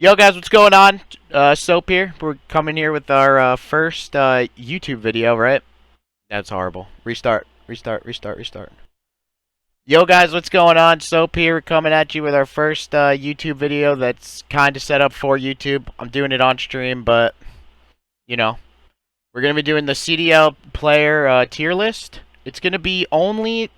Yo guys, what's going on? Soap here. We're coming here with our first YouTube video, right? That's horrible. Restart, restart, restart, restart. Yo guys, what's going on? Soap here. We're coming at you with our first YouTube video that's kind of set up for YouTube. I'm doing it on stream, but, you know, we're going to be doing the CDL player tier list. It's going to be only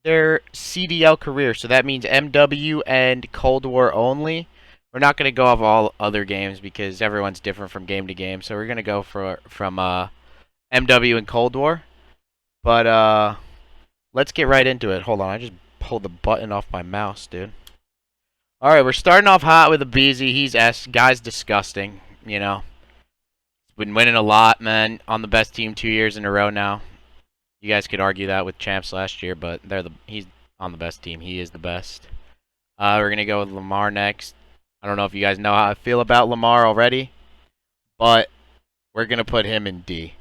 their CDL career, so that means MW and Cold War only. We're not going to go off all other games because everyone's different from game to game. So we're going to go from MW and Cold War. But let's get right into it. Hold on, I just pulled the button off my mouse, dude. All right, we're starting off hot with AbeZy. He's S. Guy's disgusting, you know. He's been winning a lot, man, on the best team 2 years in a row now. You guys could argue that with champs last year, but he's on the best team. He is the best. We're going to go with Lamar next. I don't know if you guys know how I feel about Lamar already, but we're going to put him in D.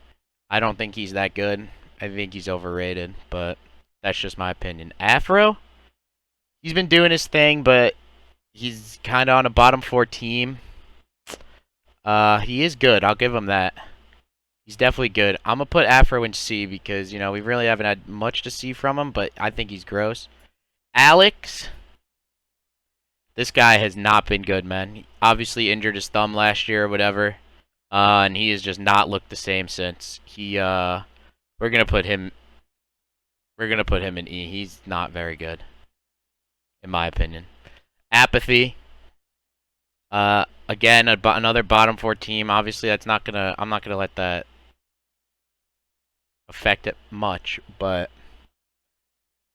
I don't think he's that good. I think he's overrated, but that's just my opinion. Afro, he's been doing his thing, but he's kind of on a bottom 4 team. He is good. I'll give him that. He's definitely good. I'm going to put Afro in C because, you know, we really haven't had much to see from him, but I think he's gross. Alex, this guy has not been good, man. He obviously injured his thumb last year or whatever, and he has just not looked the same since. We're gonna put him in E. He's not very good, in my opinion. Apathy. Again, another bottom 4 team. Obviously, I'm not gonna let that affect it much, but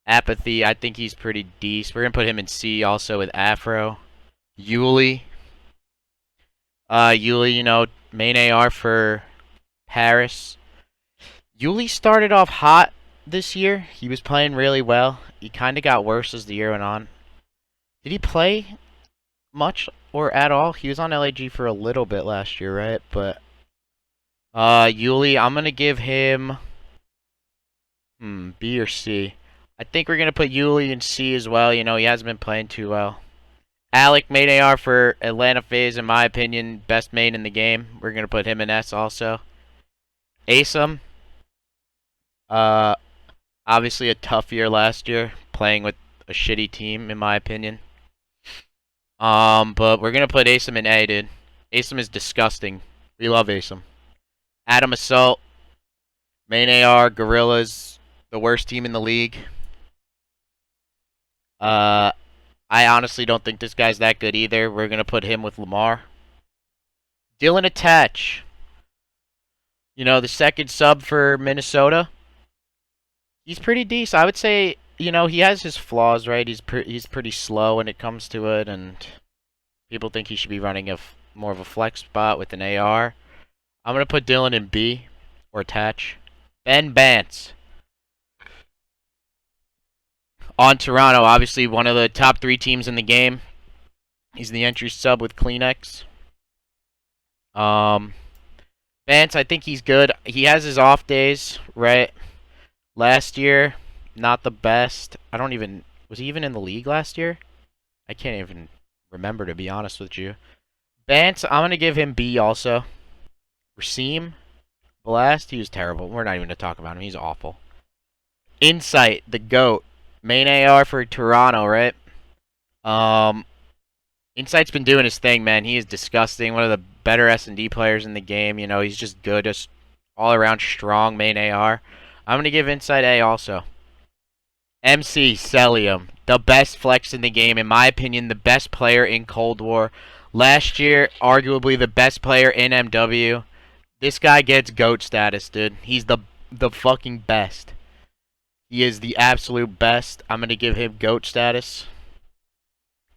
Apathy, I think he's pretty decent. We're gonna put him in C also with Afro. Yuli. Yuli, you know, main AR for Paris. Yuli started off hot this year. He was playing really well. He kind of got worse as the year went on. Did he play much or at all? He was on LAG for a little bit last year, right? But Yuli, I'm gonna give him B or C. I think we're gonna put Yuli in C as well. You know, he hasn't been playing too well. Alec, main AR for Atlanta FaZe, in my opinion, best main in the game. We're gonna put him in S also. Asum, obviously a tough year last year, playing with a shitty team, in my opinion. But we're gonna put Asum in A, dude. Asum is disgusting. We love Asum. Adam Assault, main AR, Gorillas, the worst team in the league. I honestly don't think this guy's that good either. We're gonna put him with Lamar. Dylan Attach, you know, the second sub for Minnesota. He's pretty decent. I would say, you know, he has his flaws, right? He's pretty slow when it comes to it, and people think he should be running more of a flex spot with an AR. I'm gonna put Dylan in B or Attach. Ben Bance on Toronto, obviously one of the top 3 teams in the game. He's the entry sub with Kleenex. Bance, I think he's good. He has his off days, right? Last year, not the best. Was he even in the league last year? I can't even remember, to be honest with you. Bance, I'm going to give him B also. Rasim, Blast, he was terrible. We're not even going to talk about him. He's awful. Insight, the GOAT. Main AR for Toronto, right? Insight's been doing his thing, man. He is disgusting. One of the better S&D players in the game. You know, he's just good. Just all-around strong main AR. I'm going to give Insight A also. MC Celium, the best flex in the game. In my opinion, the best player in Cold War. Last year, arguably the best player in MW. This guy gets GOAT status, dude. He's the fucking best. He is the absolute best. I'm going to give him GOAT status.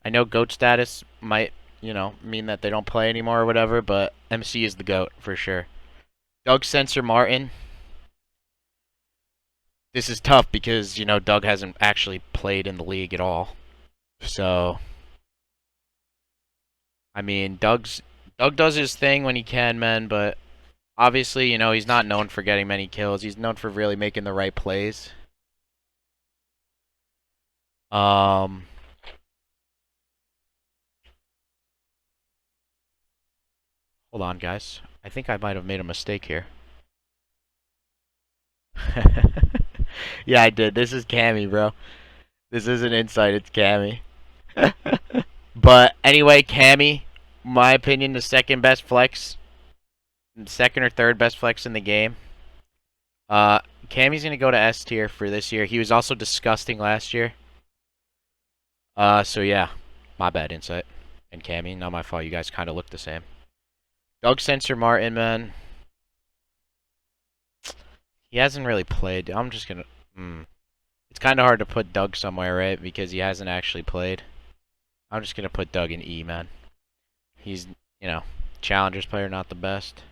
I know GOAT status might, you know, mean that they don't play anymore or whatever, but MC is the GOAT for sure. Doug Censor Martin. This is tough because, you know, Doug hasn't actually played in the league at all. So, I mean, Doug does his thing when he can, man, but obviously, you know, he's not known for getting many kills. He's known for really making the right plays. Hold on, guys. I think I might have made a mistake here. Yeah, I did. This is Cammy, bro. This isn't Insight, it's Cammy. But anyway, Cammy, my opinion, the second best flex, second or third best flex in the game. Cammy's gonna go to S tier for this year. He was also disgusting last year. So yeah, my bad, Insight and Cammy. Not my fault. You guys kind of look the same. Doug Censor Martin, man. He hasn't really played. I'm just gonna. It's kind of hard to put Doug somewhere, right? Because he hasn't actually played. I'm just gonna put Doug in E, man. He's, Challengers player, not the best.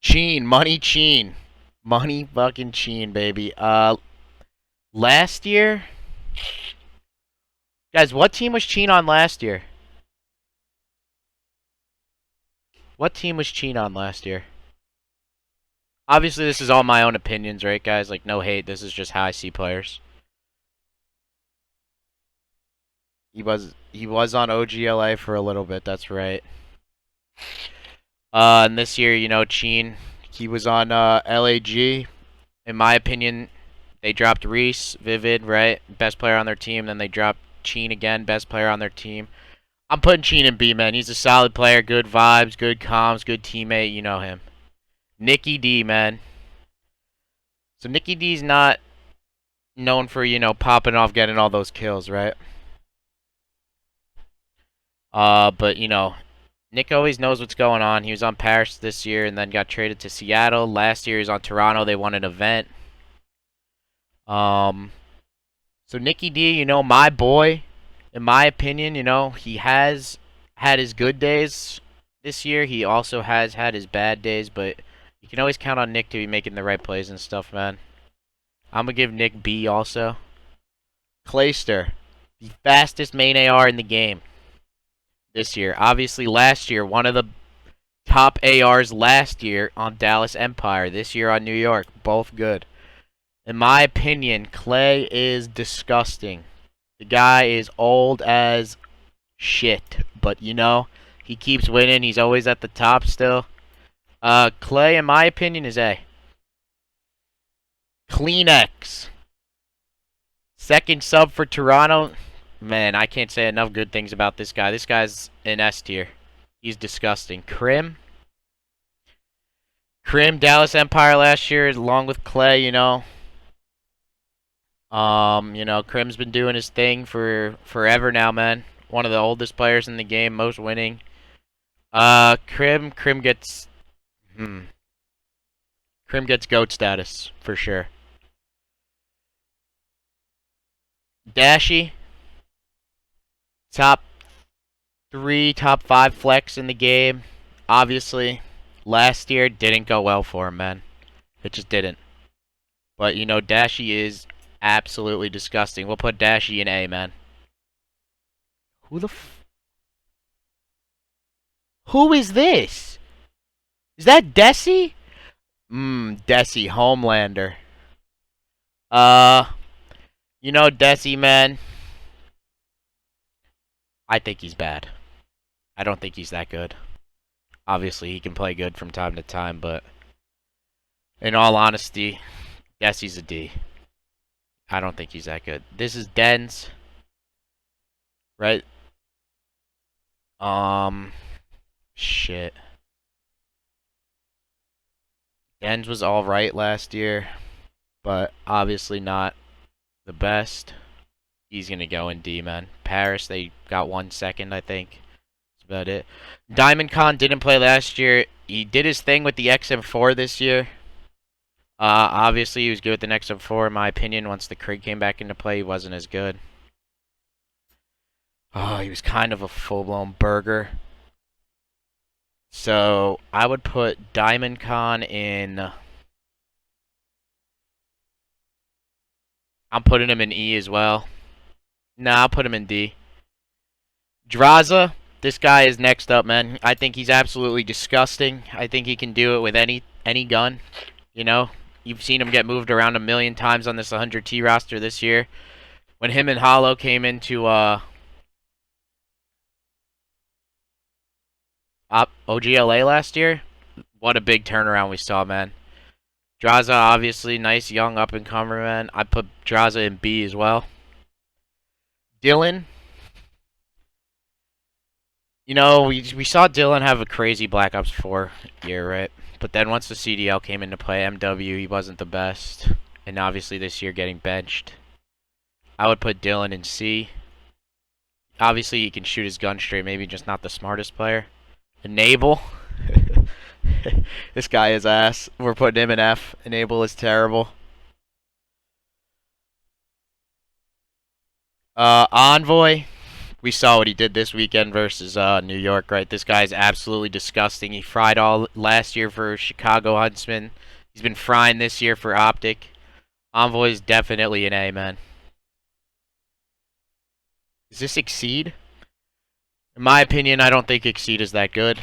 Cheen, Money Cheen. Money fucking Cheen, baby. Last year? Guys, what team was Cheen on last year? What team was Cheen on last year? Obviously, this is all my own opinions, right, guys? Like, no hate. This is just how I see players. He was on OGLA for a little bit. That's right. And this year, Cheen, he was on LAG. In my opinion, they dropped Reese, Vivid, right? Best player on their team. Then they dropped Cheen again, best player on their team. I'm putting Cheen in B, man. He's a solid player, good vibes, good comms, good teammate. You know him. Nicky D, man. So Nicky D's not known for, popping off, getting all those kills, right? But, Nick always knows what's going on. He was on Paris this year and then got traded to Seattle. Last year he was on Toronto. They won an event. So Nicky D, my boy, in my opinion, he has had his good days this year. He also has had his bad days, but you can always count on Nick to be making the right plays and stuff, man. I'm going to give Nick B also. Clayster, the fastest main AR in the game this year. Obviously, last year, one of the top ARs last year on Dallas Empire. This year on New York. Both good. In my opinion, Clay is disgusting. The guy is old as shit. But, he keeps winning. He's always at the top still. Clay, in my opinion, is A. Kleenex. Second sub for Toronto. Man, I can't say enough good things about this guy. This guy's in S tier. He's disgusting. Crim, Dallas Empire last year, along with Clay, Crim's been doing his thing for forever now, man. One of the oldest players in the game, most winning. Crim gets GOAT status for sure. Dashy, top 3, top 5 flex in the game. Obviously, last year didn't go well for him, man. It just didn't. But, Dashy is absolutely disgusting. We'll put Dashy in A, man. Who is this? Is that Desi? Desi, Homelander. Desi, man. I think he's bad. I don't think he's that good. Obviously, he can play good from time to time, but in all honesty, Desi's a D. I don't think he's that good. This is Dens. Right? Shit. Dens was alright last year, but obviously not the best. He's gonna go in D, man. Paris, they got 1 second, I think. That's about it. Diamond Con didn't play last year. He did his thing with the XM4 this year. Obviously, he was good with the XM4, in my opinion. Once the Krig came back into play, he wasn't as good. Oh, he was kind of a full-blown burger. So, I would put Diamond Con in... I'm putting him in E as well. Nah, I'll put him in D. Draza, this guy is next up, man. I think he's absolutely disgusting. I think he can do it with any gun. You've seen him get moved around 1,000,000 times on this 100T roster this year. When him and Hollow came into OGLA last year. What a big turnaround we saw, man. Draza, obviously, nice young up-and-comer, man. I put Draza in B as well. Dylan. You know, we saw Dylan have a crazy Black Ops 4 year, right? But then once the CDL came into play, MW, he wasn't the best. And obviously this year getting benched. I would put Dylan in C. Obviously he can shoot his gun straight, maybe just not the smartest player. Enable. This guy is ass. We're putting him in F. Enable is terrible. Envoy. We saw what he did this weekend versus New York, right? This guy's absolutely disgusting. He fried all last year for Chicago Huntsman. He's been frying this year for OpTic. Envoy is definitely an A, man. Does this Exceed? In my opinion, I don't think Exceed is that good.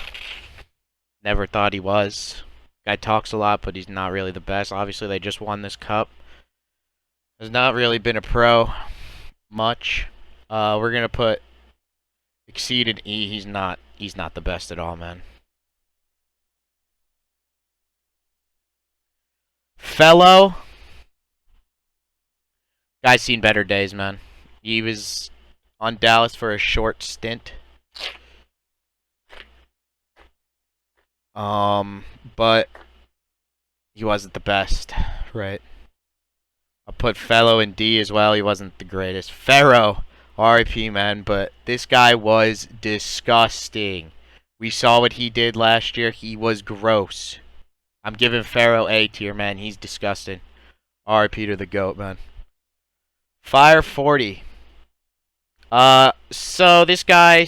Never thought he was. Guy talks a lot, but he's not really the best. Obviously, they just won this cup. Has not really been a pro much. We're gonna put Exceed in E. He's not the best at all, man. Fellow. Guy's seen better days, man. He was on Dallas for a short stint. But he wasn't the best, right? I'll put Fellow in D as well. He wasn't the greatest. Pharaoh, RIP, man, but this guy was disgusting. We saw what he did last year. He was gross. I'm giving Pharaoh A tier, man. He's disgusting. RIP to the GOAT, man. Fire 40. So this guy,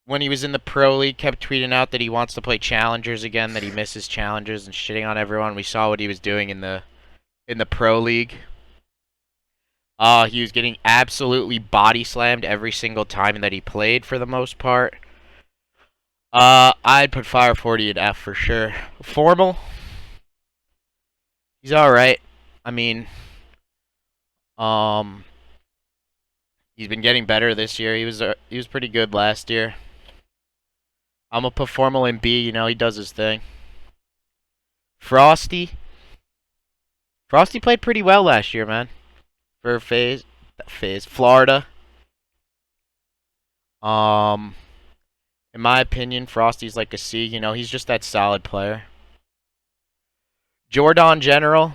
when he was in the Pro League, kept tweeting out that he wants to play Challengers again, that he misses Challengers, and shitting on everyone. We saw what he was doing in the Pro League. He was getting absolutely body slammed every single time that he played for the most part. I'd put Fire 40 in F for sure. Formal. He's alright. I mean, he's been getting better this year. He was pretty good last year. I'm gonna put Formal in B. You know, he does his thing. Frosty. Frosty played pretty well last year, man. For phase, Florida. In my opinion, Frosty's like a C. You know, he's just that solid player. Jordan General.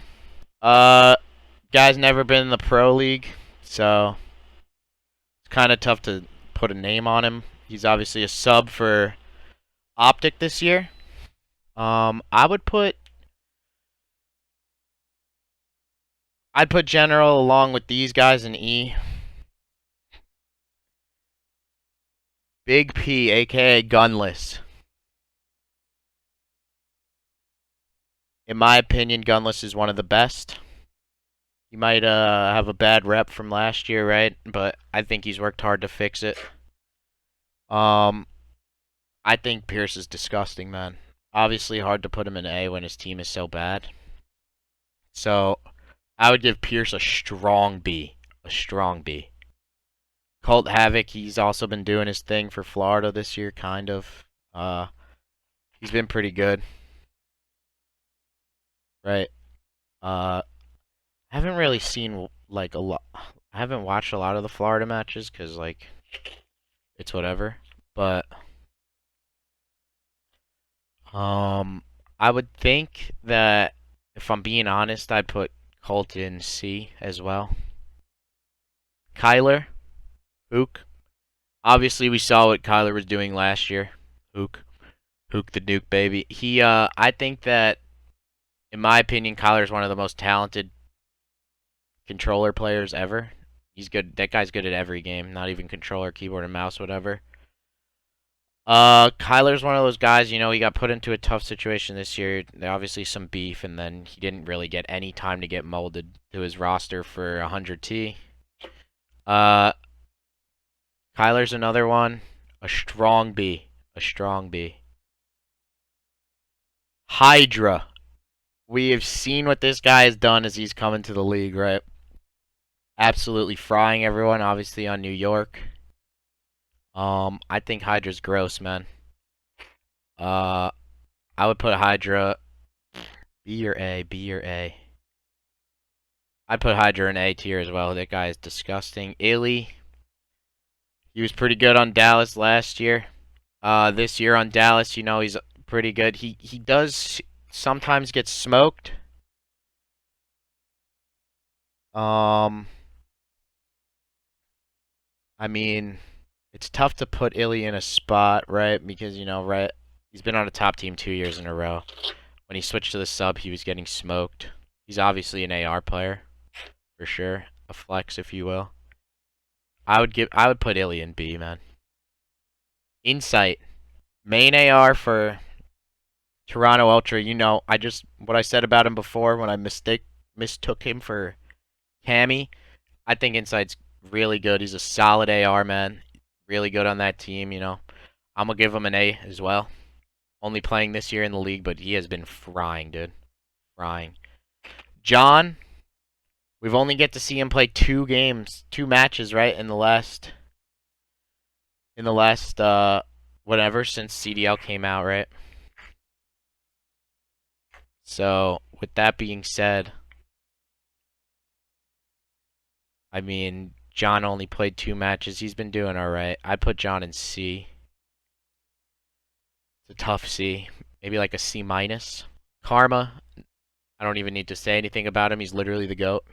Guy's never been in the Pro League, so it's kind of tough to put a name on him. He's obviously a sub for OpTic this year. I'd put General along with these guys in E. Big P, aka Gunless. In my opinion, Gunless is one of the best. He might have a bad rep from last year, right? But I think he's worked hard to fix it. I think Pierce is disgusting, man. Obviously hard to put him in A when his team is so bad. So I would give Pierce a strong B. A strong B. Cult Havoc, he's also been doing his thing for Florida this year, kind of. He's been pretty good. Right. I haven't really seen, like, a lot. I haven't watched a lot of the Florida matches, because, like, it's whatever. But, I would think that, if I'm being honest, I'd put Colt in C as well. Kyler. Hook. Obviously, we saw what Kyler was doing last year. Hook the Duke, baby. I think that, in my opinion, Kyler is one of the most talented controller players ever. He's good. That guy's good at every game, not even controller, keyboard, and mouse, whatever. Kyler's one of those guys, you know, he got put into a tough situation this year. Obviously some beef, and then he didn't really get any time to get molded to his roster for 100T. Kyler's another one. A strong B. A strong B. Hydra. We have seen what this guy has done as he's come into the league, right? Absolutely frying everyone, obviously, on New York. I think Hydra's gross, man. I would put Hydra B or A, B or A. I'd put Hydra in A tier as well. That guy is disgusting. Illy, he was pretty good on Dallas last year. This year on Dallas, you know, he's pretty good. He does sometimes get smoked. I mean, it's tough to put Illy in a spot, right? Because, you know, right, he's been on a top team 2 years in a row. When he switched to the sub, he was getting smoked. He's obviously an AR player, for sure. A flex, if you will. I would put Illy in B, man. Insight. Main AR for Toronto Ultra. You know, what I said about him before when I mistook him for Cammy. I think Insight's really good. He's a solid AR, man. Really good on that team, you know. I'm going to give him an A as well. Only playing this year in the league, but he has been frying, dude. Frying. John, we've only get to see him play 2 matches, right? In the last whatever, since CDL came out, right? So, with that being said, I mean, John only played 2 matches. He's been doing alright. I'd put John in C. It's a tough C. Maybe like a C minus. Karma, I don't even need to say anything about him. He's literally the GOAT.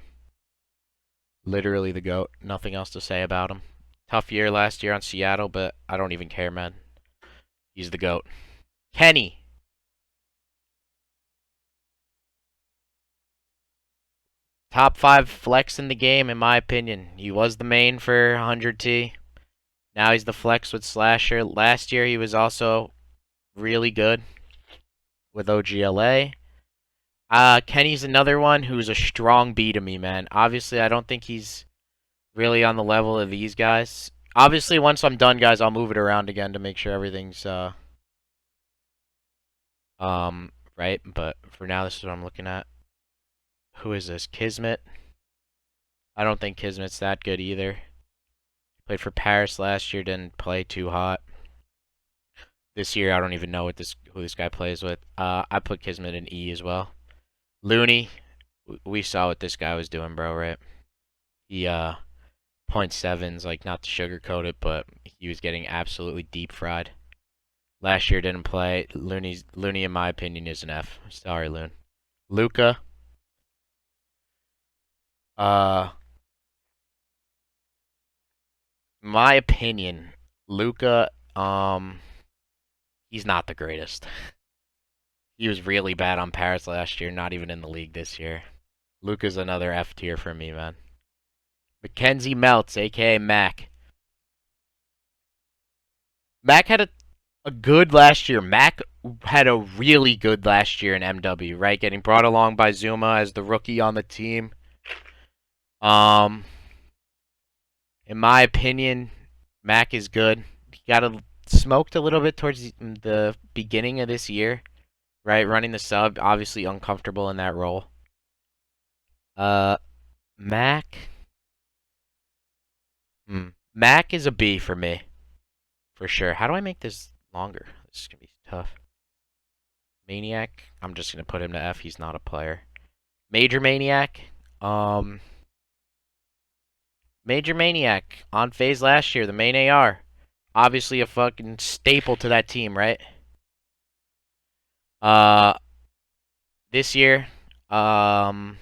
Literally the GOAT. Nothing else to say about him. Tough year last year on Seattle, but I don't even care, man. He's the GOAT. Kenny. Top 5 flex in the game, in my opinion. He was the main for 100T. Now he's the flex with Slasher. Last year he was also really good with OGLA. Kenny's another one who's a strong B to me, man. Obviously, I don't think he's really on the level of these guys. Obviously, once I'm done, guys, I'll move it around again to make sure everything's right. But for now, this is what I'm looking at. Who is this? Kismet. I don't think Kismet's that good either. Played for Paris last year, didn't play too hot. This year, I don't even know who this guy plays with. I put Kismet in E as well. Looney, we saw what this guy was doing, bro, right? He, .7's, like, not to sugarcoat it, but he was getting absolutely deep fried. Last year didn't play. Looney, in my opinion, is an F. Sorry, Loon. Luca. My opinion, Luca, he's not the greatest. He was really bad on Paris last year, not even in the league this year. Luca's another F tier for me, man. Mackenzie Meltz, aka Mac. Mac had a good last year. Mac had a really good last year in MW, right? Getting brought along by Zuma as the rookie on the team. In my opinion, Mac is good. He got smoked a little bit towards the beginning of this year, right? Running the sub, obviously uncomfortable in that role. Mac. Mac is a B for me, for sure. How do I make this longer? This is gonna be tough. Maniac. I'm just gonna put him to F. He's not a player. Major Maniac. Major Maniac on phase last year, the main AR. Obviously a fucking staple to that team, right? This year, on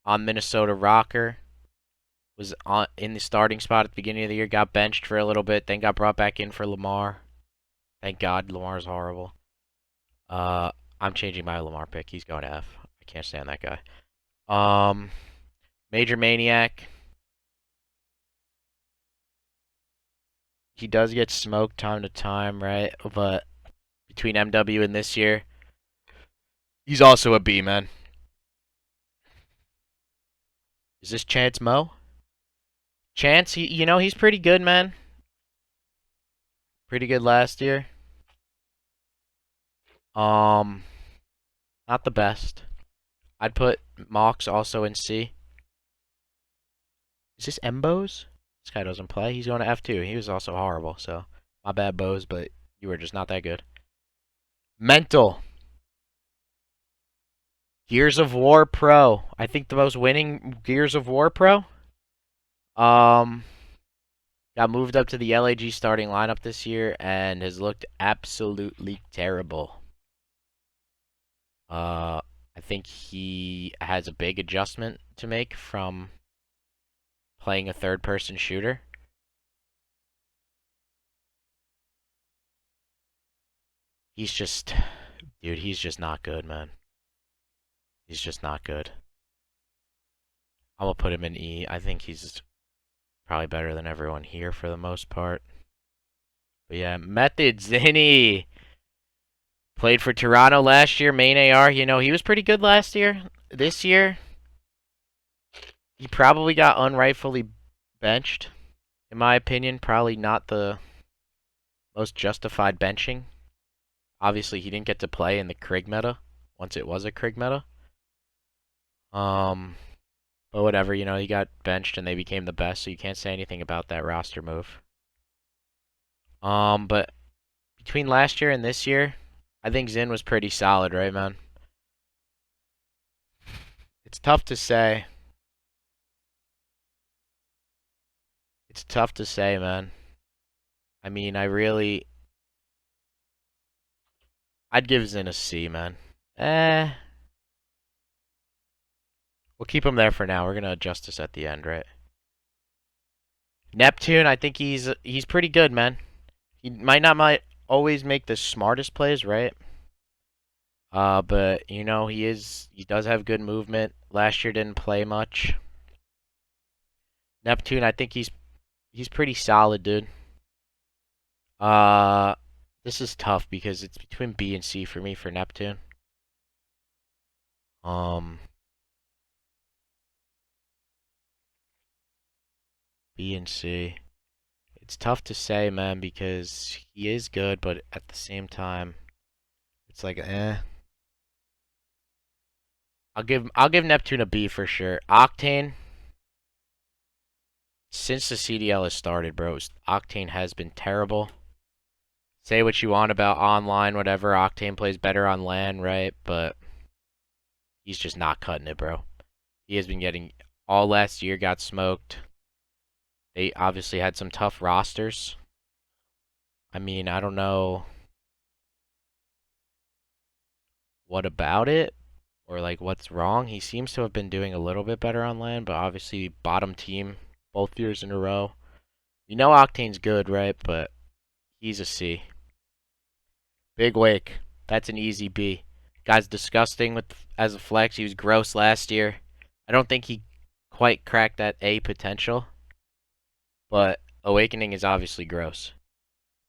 Minnesota Rocker, was in the starting spot at the beginning of the year, got benched for a little bit, then got brought back in for Lamar. Thank God, Lamar's horrible. I'm changing my Lamar pick. He's going to F. I can't stand that guy. Major Maniac. He does get smoked time to time, right? But between MW and this year, he's also a B, man. Is this Chance Mo? Chance, he's pretty good, man. Pretty good last year. Not the best. I'd put Mox also in C. Is this Mbos? This guy doesn't play. He's going to F2. He was also horrible, so my bad, Bose, but you were just not that good. Mental. Gears of War Pro. I think the most winning Gears of War Pro. Um, got moved up to the LAG starting lineup this year and has looked absolutely terrible. I think he has a big adjustment to make from playing a third-person shooter. He's just, dude, he's just not good, man. He's just not good. I'm gonna put him in E. I think he's probably better than everyone here for the most part. But yeah, Methods in E. Played for Toronto last year, main AR. You know, he was pretty good last year. This year, he probably got unrightfully benched. In my opinion, probably not the most justified benching. Obviously, he didn't get to play in the Krig meta once it was a Krig meta. But whatever, you know, he got benched and they became the best, so you can't say anything about that roster move. But between last year and this year, I think Zin was pretty solid, right, man? It's tough to say. It's tough to say, man. I mean, I'd give Zin a C, man. We'll keep him there for now. We're gonna adjust this at the end, right? Neptune, I think he's pretty good, man. He might always make the smartest plays, right? But you know, he does have good movement. Last year didn't play much. Neptune, I think he's pretty solid, dude. This is tough because it's between B and C for me for Neptune. B and C. It's tough to say, man, because he is good, but at the same time, it's like I'll give Neptune a B for sure. Octane, since the CDL has started, bro, Octane has been terrible. Say what you want about online, whatever. Octane plays better on LAN, right? But he's just not cutting it, bro. He has been getting all last year got smoked. They obviously had some tough rosters. I mean, I don't know what about it or like what's wrong. He seems to have been doing a little bit better on LAN, but obviously bottom team both years in a row. You know Octane's good, right? But he's a C. Big Wake. That's an easy B. Guy's disgusting as a flex. He was gross last year. I don't think he quite cracked that A potential. But Awakening is obviously gross.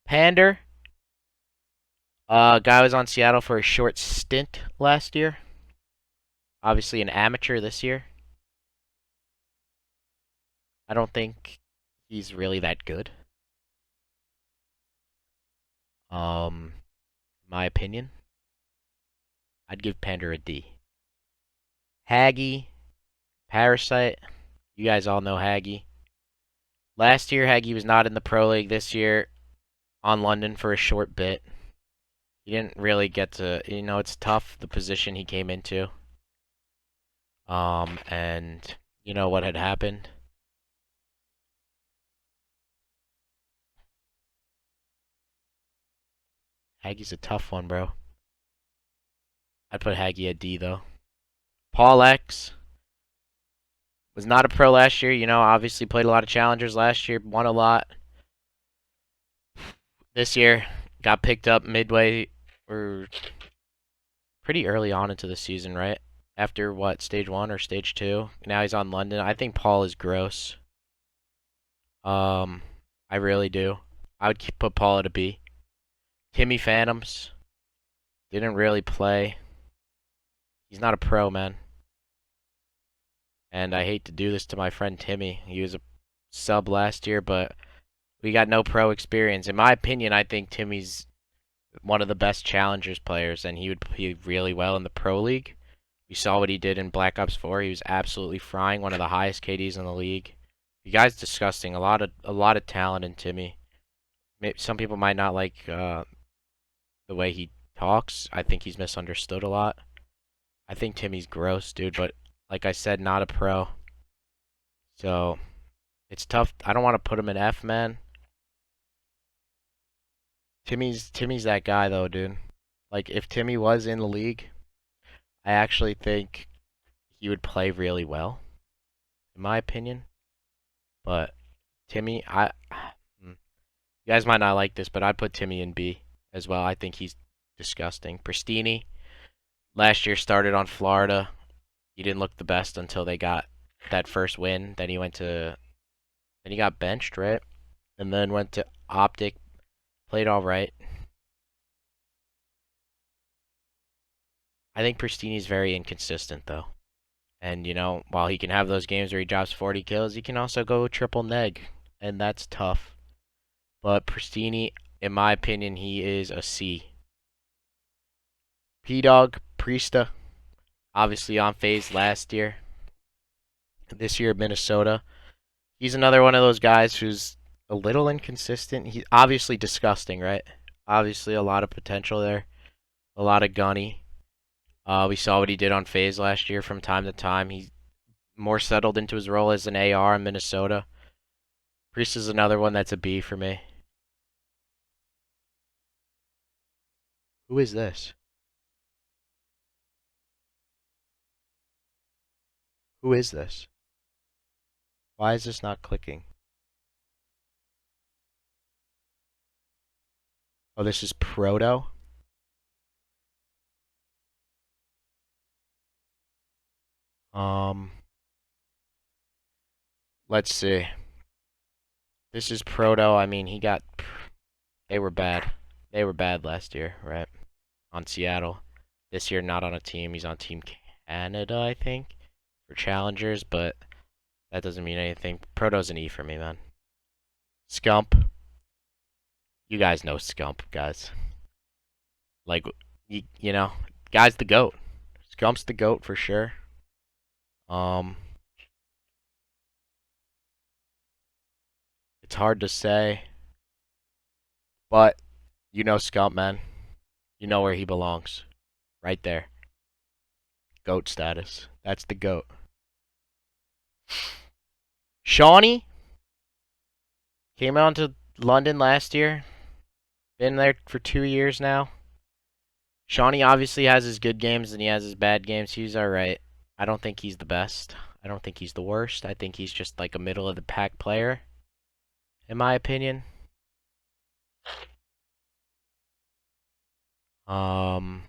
Pander. Guy was on Seattle for a short stint last year. Obviously an amateur this year. I don't think he's really that good. My opinion. I'd give Pander a D. Haggy. Parasite. You guys all know Haggy. Last year, Haggy was not in the Pro League. This year, on London for a short bit. He didn't really get to, you know, it's tough, the position he came into. And you know what had happened? Haggy's a tough one, bro. I'd put Haggy at D, though. Paul X was not a pro last year, you know, obviously played a lot of challengers last year, won a lot. This year, got picked up midway, or pretty early on into the season, right? After what, stage 1 or stage 2? Now he's on London. I think Paul is gross. I really do. I would put Paul at a B. Timmy Phantoms didn't really play. He's not a pro, man. And I hate to do this to my friend Timmy. He was a sub last year, but we got no pro experience. In my opinion, I think Timmy's one of the best challengers players, and he would play really well in the pro league. We saw what he did in Black Ops 4. He was absolutely frying, one of the highest KDs in the league. The guy's disgusting. A lot of talent in Timmy. Maybe some people might not like the way he talks. I think he's misunderstood a lot. I think Timmy's gross, dude, but like I said, not a pro. So it's tough. I don't want to put him in F, man. Timmy's that guy though, dude. Like if Timmy was in the league, I actually think he would play really well, in my opinion. But Timmy, you guys might not like this, but I'd put Timmy in B as well. I think he's disgusting. Pristini, last year started on Florida. He didn't look the best until they got that first win. Then he got benched, right? And then went to OpTic, played all right. I think Pristini's very inconsistent though. And while he can have those games where he drops 40 kills, he can also go triple neg, and that's tough. But Pristini, in my opinion, he is a C. P-Dog, Priesta, obviously on phase last year. This year, Minnesota. He's another one of those guys who's a little inconsistent. He's obviously disgusting, right? Obviously a lot of potential there. A lot of gunny. We saw what he did on phase last year from time to time. He's more settled into his role as an AR in Minnesota. Priest is another one that's a B for me. Who is this? Who is this? Why is this not clicking? Oh, this is Proto? Let's see. This is Proto. I mean, they were bad. They were bad last year, right? On Seattle. This year, not on a team. He's on Team Canada, I think, for challengers, but that doesn't mean anything. Proto's an E for me, man. Scump. You guys know Scump, guys. Like, guy's the GOAT. Scump's the GOAT for sure. It's hard to say, but Scump, man. You know where he belongs. Right there. GOAT status. That's the GOAT. Shawnee came out to London last year. Been there for 2 years now. Shawnee obviously has his good games and he has his bad games. He's alright. I don't think he's the best. I don't think he's the worst. I think he's just like a middle of the pack player, in my opinion. I'd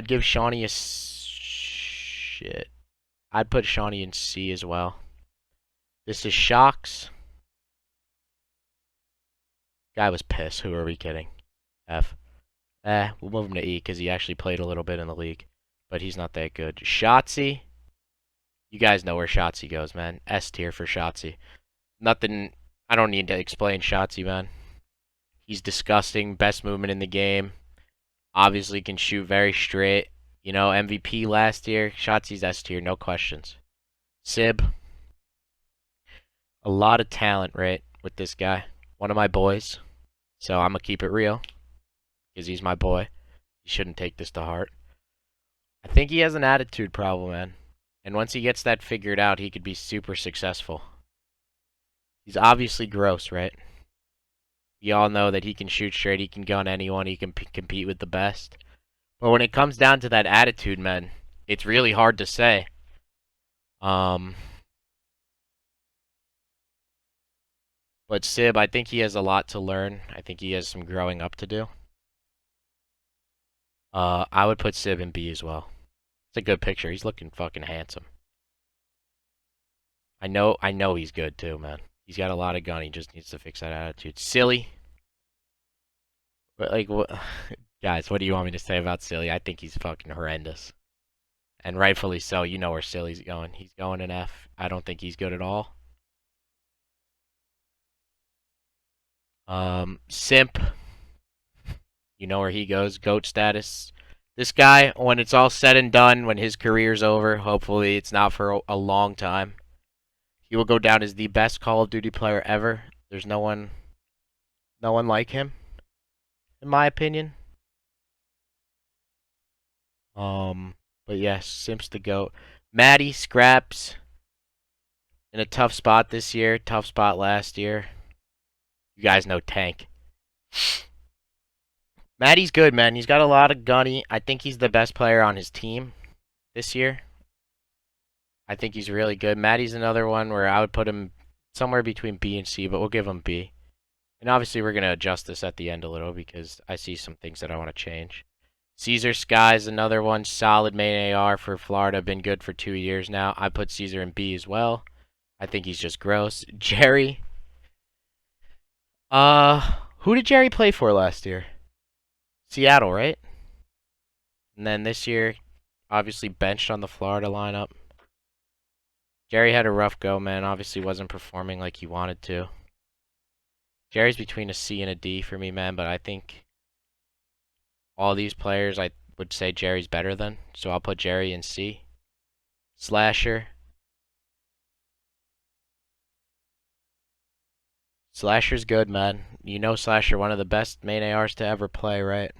give Shawnee a shit. I'd put Shawnee in C as well. This is Shocks. Guy was pissed. Who are we kidding? F. We'll move him to E because he actually played a little bit in the league. But he's not that good. Shotzi. You guys know where Shotzi goes, man. S tier for Shotzi. Nothing. I don't need to explain Shotzi, man. He's disgusting. Best movement in the game. Obviously can shoot very straight. MVP last year. Shotzi's S tier, no questions. Sib. A lot of talent, right, with this guy. One of my boys. So I'm going to keep it real. Because he's my boy. He shouldn't take this to heart. I think he has an attitude problem, man. And once he gets that figured out, he could be super successful. He's obviously gross, right? We all know that he can shoot straight, he can gun anyone, he can compete with the best. But when it comes down to that attitude, man, it's really hard to say. But Sib, I think he has a lot to learn. I think he has some growing up to do. I would put Sib in B as well. It's a good picture. He's looking fucking handsome. I know he's good too, man. He's got a lot of gun. He just needs to fix that attitude. Silly. But like, what, guys? What do you want me to say about Silly? I think he's fucking horrendous, and rightfully so. You know where Silly's going. He's going in F. I don't think he's good at all. Simp. You know where he goes. GOAT status. This guy, when it's all said and done, when his career's over, hopefully it's not for a long time, he will go down as the best Call of Duty player ever. There's no one like him, in my opinion. But yes, Simp's the GOAT. Maddie Scraps in a tough spot this year, tough spot last year. You guys know Tank. Maddie's good, man. He's got a lot of gunny. I think he's the best player on his team this year. I think he's really good. Maddie's another one where I would put him somewhere between B and C, but we'll give him B. And obviously we're going to adjust this at the end a little because I see some things that I want to change. Caesar Sky's another one. Solid main AR for Florida. Been good for 2 years now. I put Caesar in B as well. I think he's just gross. Jerry. Who did Jerry play for last year? Seattle, right? And then this year, obviously benched on the Florida lineup. Jerry had a rough go, man. Obviously wasn't performing like he wanted to. Jerry's between a C and a D for me, man, but I think all these players I would say Jerry's better than, so I'll put Jerry in C. Slasher. Slasher's good, man. You know Slasher, one of the best main ARs to ever play, right?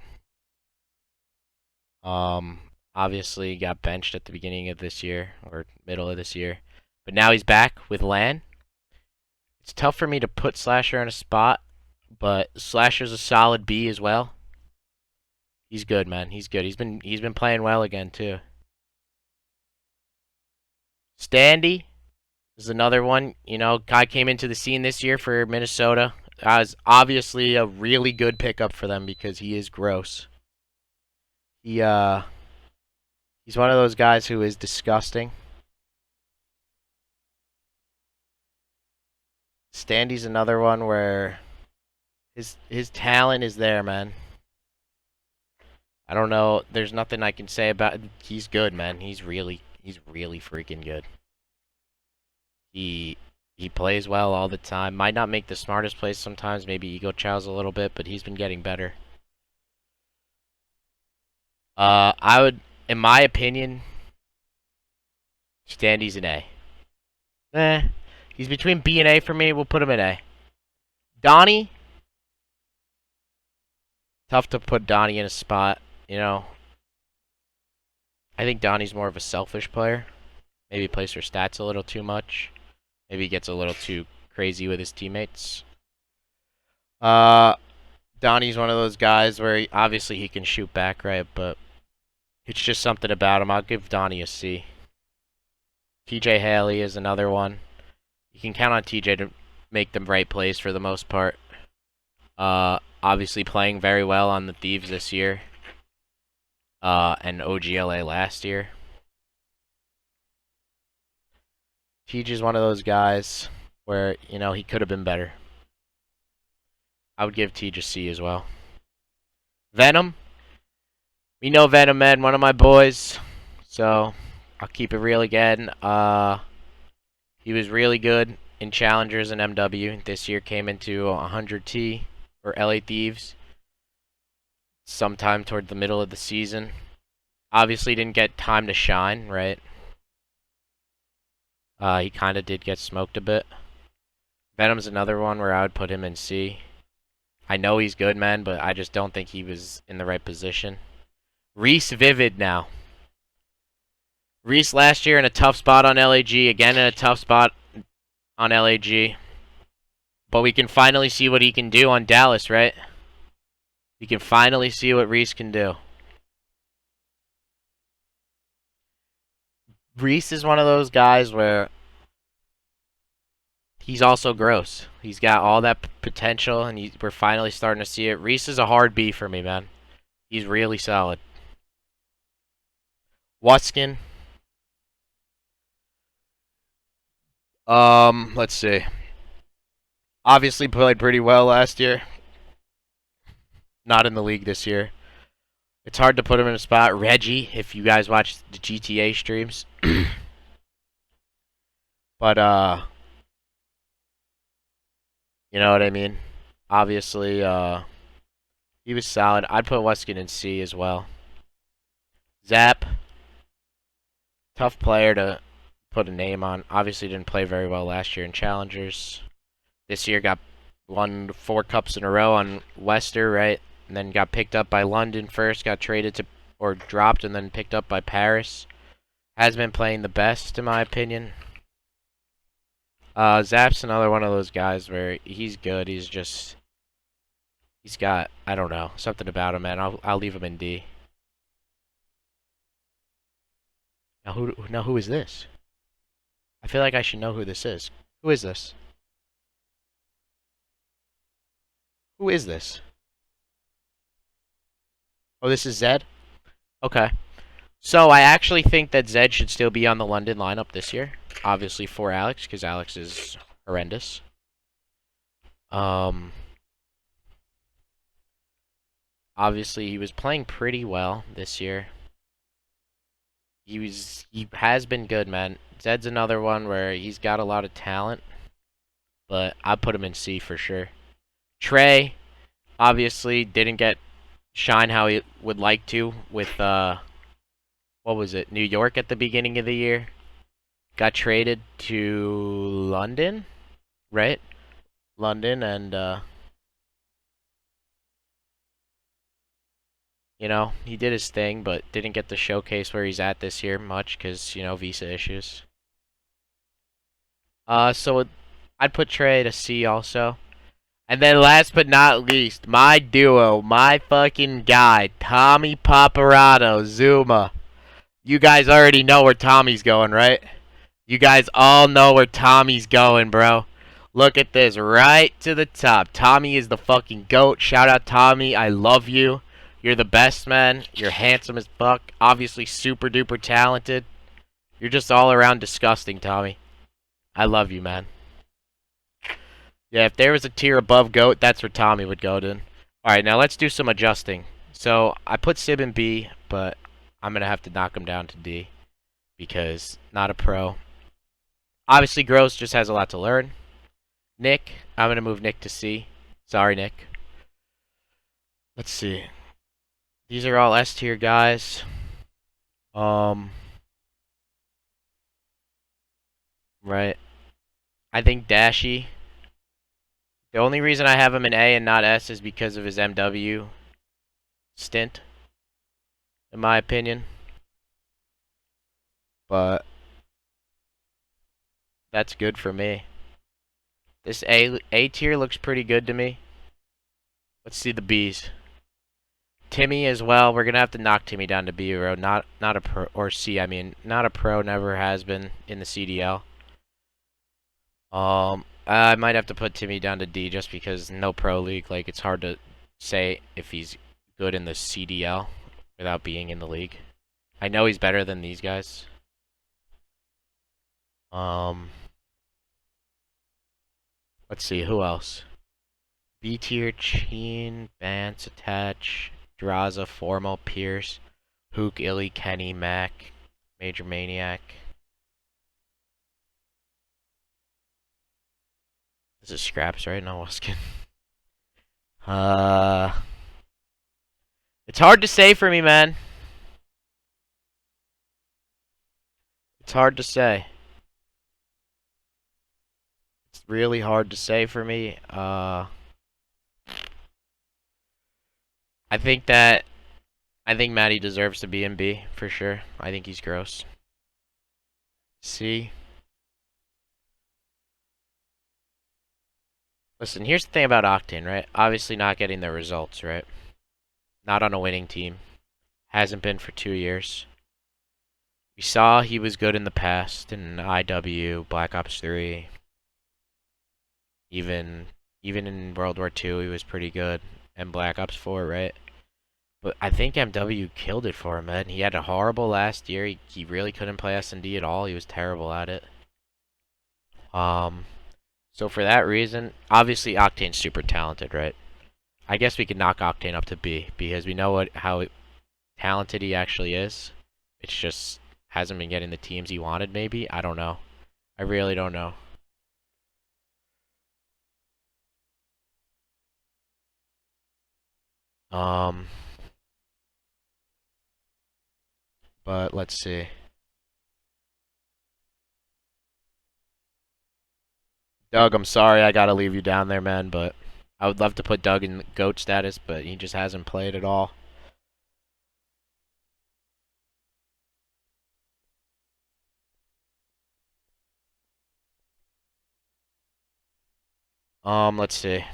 Obviously got benched at the beginning of this year, or middle of this year. But now he's back with LAN. It's tough for me to put Slasher in a spot, but Slasher's a solid B as well. He's good, man. He's good. He's been playing well again too. Standy is another one. You know, guy came into the scene this year for Minnesota. Was obviously a really good pickup for them because he is gross. He's one of those guys who is disgusting. Standy's another one where his talent is there, man. I don't know. There's nothing I can say about. He's good, man. He's really freaking good. He plays well all the time. Might not make the smartest plays sometimes. Maybe ego chows a little bit, but he's been getting better. I would, in my opinion, Standy's an A. He's between B and A for me. We'll put him in A. Donnie. Tough to put Donnie in a spot, you know. I think Donnie's more of a selfish player. Maybe plays for stats a little too much. Maybe he gets a little too crazy with his teammates. Donnie's one of those guys where obviously he can shoot back, right? But it's just something about him. I'll give Donnie a C. TJ Haley is another one. You can count on TJ to make the right plays for the most part. Obviously playing very well on the Thieves this year. And OGLA last year. TJ is one of those guys where, you know, he could have been better. I would give TJ C as well. Venom. We know Venom, man. One of my boys. So, I'll keep it real again. He was really good in Challengers and MW. This year came into 100T or LA Thieves sometime toward the middle of the season. Obviously didn't get time to shine, right? He kind of did get smoked a bit. Venom's another one where I would put him in C. I know he's good, man, but I just don't think he was in the right position. Reese Vivid now. Reese last year in a tough spot on LAG. Again in a tough spot on LAG. But we can finally see what he can do on Dallas, right? We can finally see what Reese can do. Reese is one of those guys where he's also gross. He's got all that potential, and we're finally starting to see it. Reese is a hard B for me, man. He's really solid. Wuskin. Let's see. Obviously played pretty well last year. Not in the league this year. It's hard to put him in a spot. Reggie, if you guys watch the GTA streams. But, you know what I mean? Obviously, he was solid. I'd put Wuskin in C as well. Zap. Tough player to put a name on. Obviously didn't play very well last year in Challengers. This year won 4 cups in a row on Wester, right? And then got picked up by London first. Got traded to or dropped and then picked up by Paris. Has been playing the best, in my opinion. Zap's another one of those guys where he's good. He's got, I don't know, something about him, man. I'll leave him in D. Now who is this? I feel like I should know who this is. Who is this? Who is this? Oh, this is Zed? Okay. So I actually think that Zed should still be on the London lineup this year. Obviously for Alex, because Alex is horrendous. Obviously he was playing pretty well this year. He has been good, man. Zed's another one where he's got a lot of talent, but I put him in C for sure. Trey obviously didn't get shine how he would like to with what was it, New York at the beginning of the year. Got traded to London, right? London, and you know, he did his thing, but didn't get the showcase where he's at this year much because, you know, visa issues. So I'd put Trey to C also. And then last but not least, my duo, my fucking guy, Tommy Paparazzo, Zuma. You guys already know where Tommy's going, right? You guys all know where Tommy's going, bro. Look at this, right to the top. Tommy is the fucking GOAT. Shout out Tommy, I love you. You're the best, man. You're handsome as fuck. Obviously super duper talented. You're just all around disgusting, Tommy. I love you, man. Yeah, if there was a tier above GOAT, that's where Tommy would go then. Alright, now let's do some adjusting. So, I put Sib in B, but I'm going to have to knock him down to D. Because, not a pro. Obviously, Gross just has a lot to learn. Nick, I'm going to move Nick to C. Sorry, Nick. Let's see. These are all S tier guys. Right. I think Dashy. The only reason I have him in A and not S is because of his MW stint, in my opinion. But that's good for me. This A tier looks pretty good to me. Let's see the B's. Timmy as well. We're gonna have to knock Timmy down to B, bro. Not a pro, or C. I mean, not a pro. Never has been in the CDL. I might have to put Timmy down to D just because no pro league. Like, it's hard to say if he's good in the CDL without being in the league. I know he's better than these guys. Let's see, who else? B tier, Cheen, Vance, Attach, Draza, Formal, Pierce, Hook, Illy, Kenny, Mac, Major Maniac. This is Scraps, right? No, Waskin. It's hard to say for me, man. It's hard to say. It's really hard to say for me. I think Matty deserves to be in B for sure. I think he's gross. C. Listen, here's the thing about Octane, right? Obviously not getting the results, right? Not on a winning team. Hasn't been for 2 years. We saw he was good in the past in IW, Black Ops 3. Even in World War II, he was pretty good. And Black Ops 4, right? But I think MW killed it for him, man. He had a horrible last year. He really couldn't play S&D at all. He was terrible at it. So for that reason, obviously Octane's super talented, right? I guess we could knock Octane up to B because we know how talented he actually is. It's just hasn't been getting the teams he wanted, maybe. I don't know. I really don't know. But let's see. Doug, I'm sorry I gotta leave you down there, man, but I would love to put Doug in GOAT status, but he just hasn't played at all. Let's see.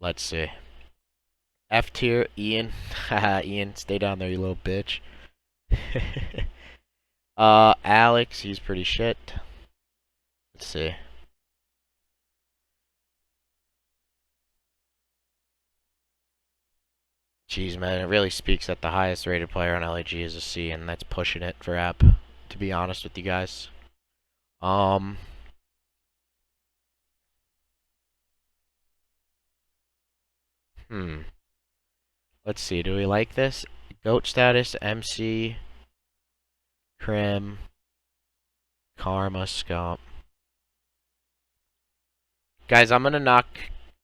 Let's see. F tier, Ian. Haha, Ian, stay down there, you little bitch. Alex, he's pretty shit. Let's see. Jeez, man, it really speaks that the highest rated player on LAG is a C, and that's pushing it for app, to be honest with you guys. Let's see, do we like this? Goat status, MC, Crim, Karma, Scump. Guys, I'm gonna knock...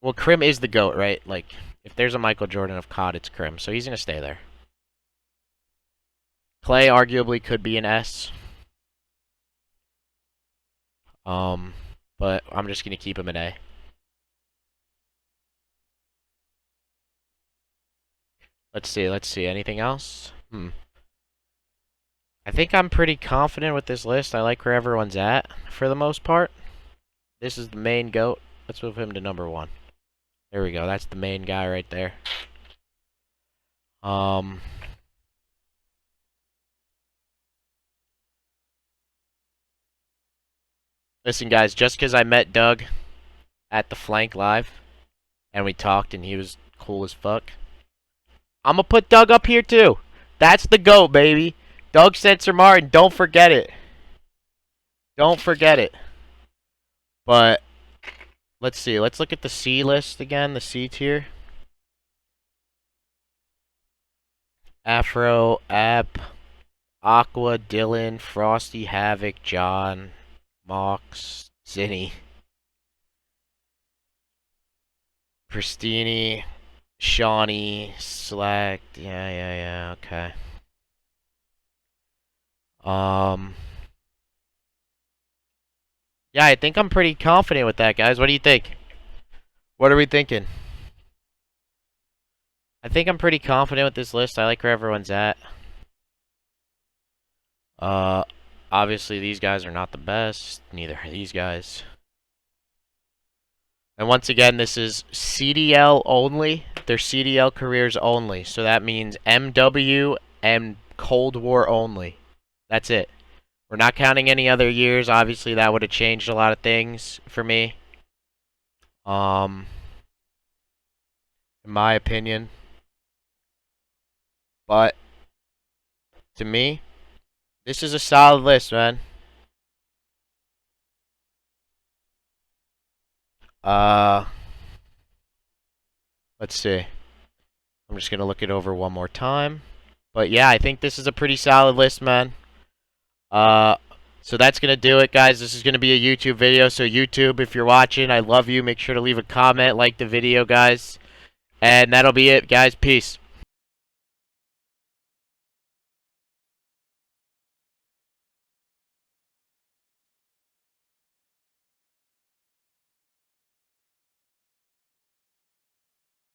Well, Crim is the GOAT, right? Like, if there's a Michael Jordan of COD, it's Crim, so he's gonna stay there. Clay arguably could be an S. But I'm just gonna keep him an A. Let's see. Anything else? I think I'm pretty confident with this list. I like where everyone's at, for the most part. This is the main GOAT. Let's move him to number 1. There we go. That's the main guy right there. Listen, guys, just because I met Doug at the Flank Live, and we talked, and he was cool as fuck, I'm going to put Doug up here, too. That's the GOAT, baby. Doug Censor Martin. Don't forget it. Don't forget it. But, let's see. Let's look at the C list again, the C tier. Afro, App, Aqua, Dylan, Frosty, Havoc, John, Mox, Zinni, Pristini, Shawnee, Slack. Yeah, okay. Yeah, I think I'm pretty confident with that, guys. What do you think? What are we thinking? I think I'm pretty confident with this list. I like where everyone's at. Obviously these guys are not the best. Neither are these guys. And once again, this is CDL only. They're CDL careers only. So that means MW and Cold War only. That's it. We're not counting any other years. Obviously, that would have changed a lot of things for me. In my opinion. But, to me, this is a solid list, man. Let's see. I'm just going to look it over one more time. But yeah, I think this is a pretty solid list, man. So that's going to do it, guys. This is going to be a YouTube video. So YouTube, if you're watching, I love you. Make sure to leave a comment, like the video, guys. And that'll be it, guys. Peace.